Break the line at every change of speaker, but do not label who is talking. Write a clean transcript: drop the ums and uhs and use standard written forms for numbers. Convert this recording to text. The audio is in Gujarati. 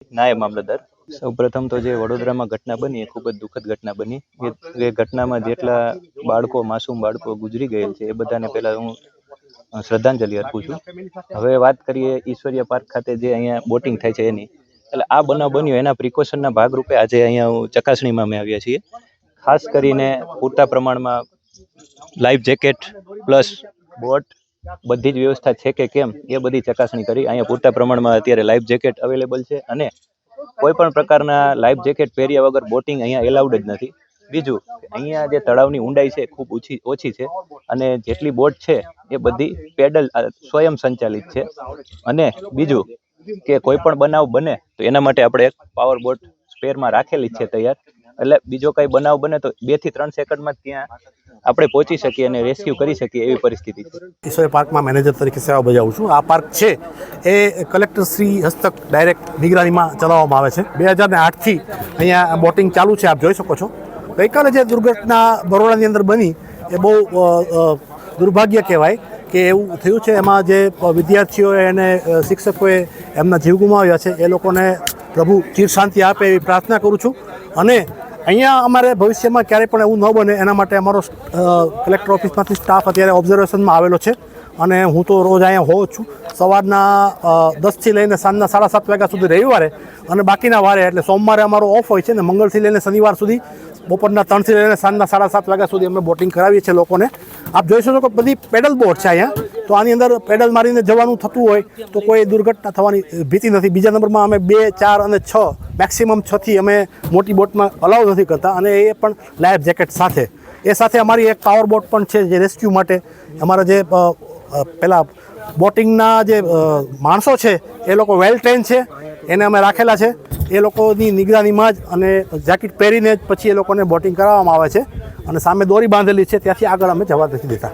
નાયબ મામલતદાર સૌપ્રથમ તો જે વડોદરામાં ઘટના બની એ ખૂબ જ દુઃખદ ઘટના બની એ ઘટનામાં જેટલા બાળકો માસૂમ બાળકો ગુજરી ગયેલ છે એ બધાને પહેલા હું શ્રદ્ધાંજલિ અર્પું છું. હવે વાત કરીએ ઈશ્વરીય પાર્ક ખાતે જે અહીંયા બોટિંગ થાય છે એની, એટલે આ બનાવ બન્યો એના પ્રિકોશનના ભાગરૂપે આજે અહીંયા ચકાસણીમાં અમે આવ્યા છીએ. ખાસ કરીને પૂરતા પ્રમાણમાં લાઈફ જેકેટ પ્લસ બોટ બધી જ વ્યવસ્થા છે કે કેમ એ બધી ચકાસણી કરી. અહીંયા પૂરતા પ્રમાણમાં અત્યારે લાઈફ જેકેટ અવેલેબલ છે અને કોઈ પણ પ્રકારના લાઈફ જેકેટ પહેર્યા વગર બોટિંગ અહીંયા એલાઉડ જ નથી. બીજું, અહીંયા જે તળાવની ઊંડાઈ છે ખૂબ ઓછી છે અને જેટલી બોટ છે એ બધી પેડલ સ્વયં સંચાલિત છે. અને બીજું કે કોઈ પણ બનાવ બને તો એના માટે આપણે એક પાવર બોટ સ્પેરમાં રાખેલી છે તૈયાર, એટલે બીજો કંઈ બનાવ બને તો 2 થી 3 સેકન્ડમાં ત્યાં આપણે પહોંચી શકીએ અને રેસ્ક્યુ કરી શકીએ એવી પરિસ્થિતિ છે.
ઈશ્વરીય પાર્કમાં મેનેજર તરીકે સેવા બજાવું છું. આ પાર્ક છે એ કલેક્ટર શ્રી હસ્તક ડાયરેક્ટ નિગરાનીમાં ચલાવવામાં આવે છે. 2008થી અહીંયા બોટિંગ ચાલુ છે, આપ જોઈ શકો છો. ગઈકાલે જે દુર્ઘટના બરોડાની અંદર બની એ બહુ દુર્ભાગ્ય કહેવાય કે એવું થયું છે. એમાં જે વિદ્યાર્થીઓએ અને શિક્ષકોએ એમના જીવ ગુમાવ્યા છે એ લોકોને પ્રભુ ચિર શાંતિ આપે એવી પ્રાર્થના કરું છું. અને અહીંયા અમારે ભવિષ્યમાં ક્યારેય પણ એવું ન બને એના માટે અમારો કલેક્ટર ઓફિસમાંથી સ્ટાફ અત્યારે ઓબ્ઝર્વેશનમાં આવેલો છે અને હું તો રોજ અહીંયા હોઉં જ છું. સવારના 10થી લઈને સાંજના 7:30 વાગ્યા સુધી રવિવારે અને બાકીના વારે એટલે સોમવારે અમારો ઓફ હોય છે ને મંગળથી લઈને શનિવાર સુધી બપોરના 3થી લઈને સાંજના 7:30 વાગ્યા સુધી અમે બોટિંગ કરાવીએ છીએ લોકોને. આપ જોઈ શકો કે બધી પેડલ બોટ છે અહીંયા, તો આની અંદર પેડલ મારીને જવાનું થતું હોય તો કોઈ દુર્ઘટના થવાની ભીતિ નથી. બીજા નંબરમાં અમે 2, 4 અને 6 મેક્સિમમ 6થી અમે મોટી બોટમાં અલાઉ નથી કરતા અને એ પણ લાઈફ જેકેટ સાથે. એ સાથે અમારી એક પાવર બોટ પણ છે જે રેસ્ક્યુ માટે અમારા જે પેલા બોટિંગના જે માણસો છે એ લોકો વેલ ટ્રેન છે, એને અમે રાખેલા છે. એ લોકોની નિગરાનીમાં જ અને જેકેટ પહેરીને જ પછી એ લોકોને બોટિંગ કરાવવામાં આવે છે અને સામે દોરી બાંધેલી છે, ત્યાંથી આગળ અમે જવા નથી દેતા.